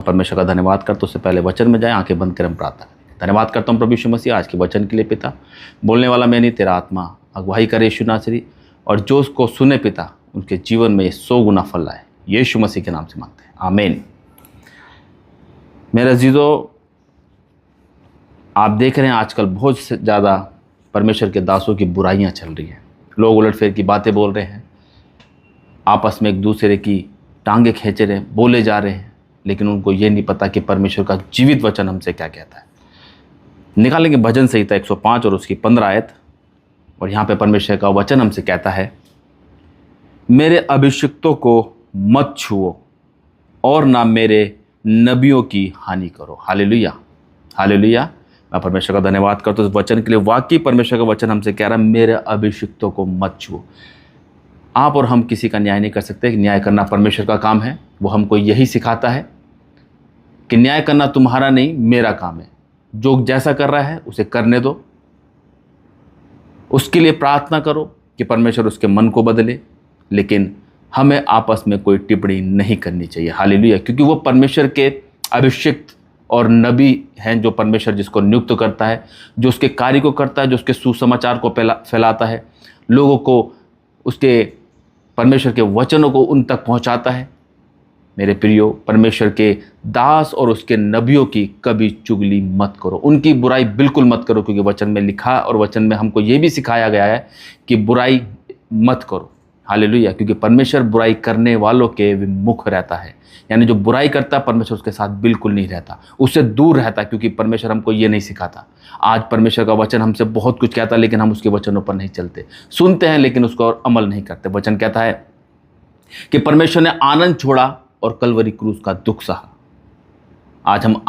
परमेश्वर का धन्यवाद करता हूँ। उससे पहले वचन में जाए, आंखें बंद कर हम प्रार्थना करें। धन्यवाद करता हूँ प्रभु यीशु मसीह आज के वचन के लिए पिता। बोलने वाला मैं नहीं, तेरा आत्मा अगुवाई करे यीशु नासरी, और जो उसको सुने पिता उनके जीवन में 100 गुना फल लाए। यीशु मसीह के नाम से मांगते हैं, आमीन। मेरे अजीजों, आप देख रहे हैं आजकल बहुत ज़्यादा परमेश्वर के दासों की बुराइयां चल रही हैं। लोग उलटफेर की बातें बोल रहे हैं, आपस में एक दूसरे की टांगे खींच रहे हैं, बोले जा रहे हैं, लेकिन उनको ये नहीं पता कि परमेश्वर का जीवित वचन हमसे क्या कहता है। निकालेंगे भजन संहिता 105 और उसकी 15 आयत, और यहाँ पे परमेश्वर का वचन हमसे कहता है, मेरे अभिषिक्तों को मत छुओ और ना मेरे नबियों की हानि करो। Hallelujah, hallelujah. मैं परमेश्वर का धन्यवाद करता हूँ इस वचन के लिए। वाकई परमेश्वर का वचन हमसे कह रहा है, मेरे अभिषिक्तों को मत छुओ। आप और हम किसी का न्याय नहीं कर सकते। न्याय करना परमेश्वर का काम है। वो हमको यही सिखाता है कि न्याय करना तुम्हारा नहीं, मेरा काम है। जो जैसा कर रहा है उसे करने दो, उसके लिए प्रार्थना करो कि परमेश्वर उसके मन को बदले, लेकिन हमें आपस में कोई टिप्पणी नहीं करनी चाहिए। हालेलुया। क्योंकि वो परमेश्वर के अभिषिक्त और नबी हैं, जो परमेश्वर जिसको नियुक्त करता है, जो उसके कार्य को करता है, जो उसके सुसमाचार को फैलाता है, लोगों को उसके परमेश्वर के वचनों को उन तक पहुंचाता है। मेरे प्रियो, परमेश्वर के दास और उसके नबियों की कभी चुगली मत करो, उनकी बुराई बिल्कुल मत करो, क्योंकि वचन में लिखा और वचन में हमको ये भी सिखाया गया है कि बुराई मत करो। हालेलुया। क्योंकि परमेश्वर बुराई करने वालों के विमुख रहता है, यानी जो बुराई करता है परमेश्वर उसके साथ बिल्कुल नहीं रहता, उससे दूर रहता, क्योंकि परमेश्वर हमको ये नहीं सिखाता। आज परमेश्वर का वचन हमसे बहुत कुछ कहता है, लेकिन हम उसके वचनों पर नहीं चलते। सुनते हैं लेकिन उसको और अमल नहीं करते। वचन कहता है कि परमेश्वर ने आनंद छोड़ा और कलवरी क्रूस का दुख सहा। आज हम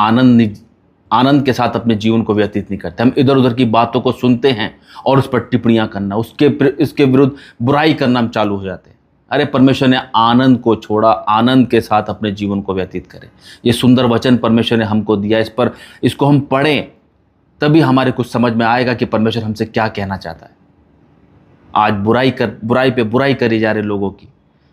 आनंद के साथ अपने जीवन को व्यतीत नहीं करते। हम इधर उधर की बातों को सुनते हैं और उस पर टिप्पणियां करना, इसके विरुद्ध बुराई करना हम चालू हो जाते हैं। अरे परमेश्वर ने आनंद को छोड़ा, आनंद के साथ अपने जीवन को व्यतीत करें। ये सुंदर वचन परमेश्वर ने हमको दिया, इसको हम पढ़ें, तभी हमारे कुछ समझ में आएगा कि परमेश्वर हमसे क्या कहना चाहता है। आज बुराई पे बुराई करी जा रहे लोगों की,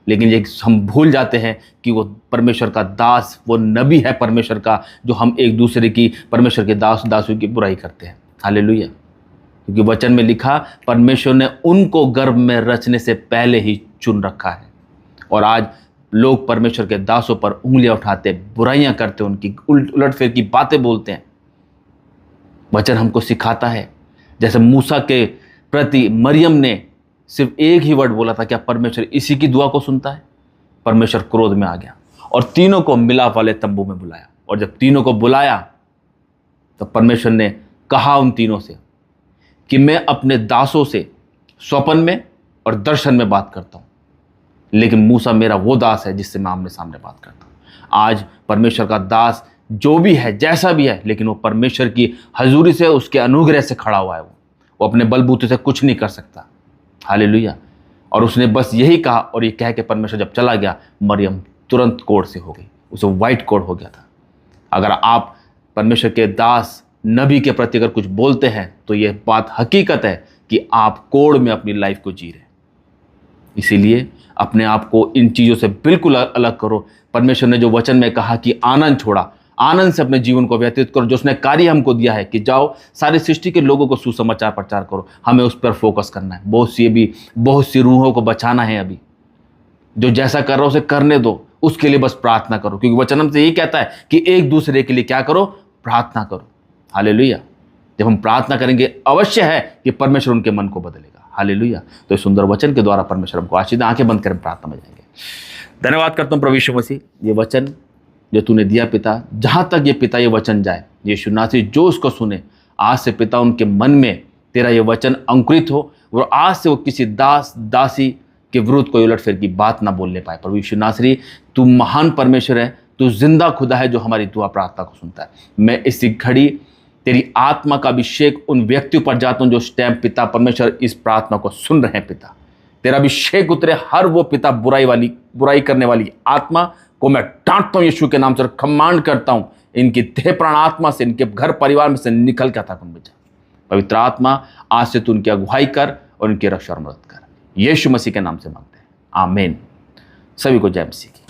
लेकिन ये हम भूल जाते हैं कि वो परमेश्वर का दास, वो नबी है परमेश्वर का, जो हम एक दूसरे की, परमेश्वर के दासों की बुराई करते हैं। हालेलुया। क्योंकि वचन में लिखा, परमेश्वर ने उनको गर्भ में रचने से पहले ही चुन रखा है। और आज लोग परमेश्वर के दासों पर उंगलियां उठाते, बुराइयां करते, उनकी उलटफेर की बातें बोलते हैं। वचन हमको सिखाता है, जैसे मूसा के प्रति मरियम ने सिर्फ एक ही वर्ड बोला था, क्या परमेश्वर इसी की दुआ को सुनता है? परमेश्वर क्रोध में आ गया और तीनों को मिलाप वाले तंबू में बुलाया। और जब तीनों को बुलाया तो परमेश्वर ने कहा उन तीनों से कि मैं अपने दासों से स्वप्न में और दर्शन में बात करता हूं, लेकिन मूसा मेरा वो दास है जिससे मैं आमने सामने बात करता हूं। आज परमेश्वर का दास जो भी है, जैसा भी है, लेकिन वो परमेश्वर की हजूरी से, उसके अनुग्रह से खड़ा हुआ है। वो अपने बलबूते से कुछ नहीं कर सकता। हालेलुया। और उसने बस यही कहा, और ये कह के परमेश्वर जब चला गया, मरियम तुरंत कोढ़ से हो गई, उसे व्हाइट कोढ़ हो गया था। अगर आप परमेश्वर के दास नबी के प्रति अगर कुछ बोलते हैं, तो यह बात हकीकत है कि आप कोढ़ में अपनी लाइफ को जी रहे। इसीलिए अपने आप को इन चीज़ों से बिल्कुल अलग करो। परमेश्वर ने जो वचन में कहा कि आनंद छोड़ा, आनंद से अपने जीवन को व्यतीत करो। जो उसने कार्य हमको दिया है कि जाओ सारी सृष्टि के लोगों को सुसमाचार प्रचार करो, हमें उस पर फोकस करना है। बहुत सी रूहों को बचाना है। अभी जो जैसा कर रहा हो उसे करने दो, उसके लिए बस प्रार्थना करो, क्योंकि वचन हमसे यही कहता है कि एक दूसरे के लिए क्या करो? प्रार्थना करो। हालेलुया। जब हम प्रार्थना करेंगे, अवश्य है कि परमेश्वर उनके मन को बदलेगा। हालेलुया। तो इस सुंदर वचन के द्वारा परमेश्वर हमको आशीष। आंखें बंद कर प्रार्थना में जाएंगे। धन्यवाद करता हूँ प्रभु यीशु मसीह, ये वचन जो तूने दिया पिता, जहाँ तक ये पिता ये वचन जाए, यीशु नासरी जो उसको सुने, आज से पिता उनके मन में तेरा ये वचन अंकुरित हो, और आज से वो किसी दास दासी के विरुद्ध कोई उलटफेर की बात ना बोलने पाए। प्रभु यीशु नासरी, तू महान परमेश्वर है, तू जिंदा खुदा है जो हमारी दुआ प्रार्थना को सुनता है। मैं इसी घड़ी तेरी आत्मा का अभिषेक उन व्यक्तियों पर जाता हूँ जो इस टाइम पिता परमेश्वर इस प्रार्थना को सुन रहे हैं। पिता तेरा अभिषेक उतरे, हर वो पिता बुराई करने वाली आत्मा को मैं डांटता हूं यीशु के नाम से, कमांड करता हूं, इनकी देह प्राण आत्मा से, इनके घर परिवार में से निकल के आता उनमें जा। पवित्र आत्मा, आज से तू उनकी अगुवाई कर और उनकी रक्षा और मदद कर। यीशु मसीह के नाम से मांगते हैं, आमीन। सभी को जय मसीह की।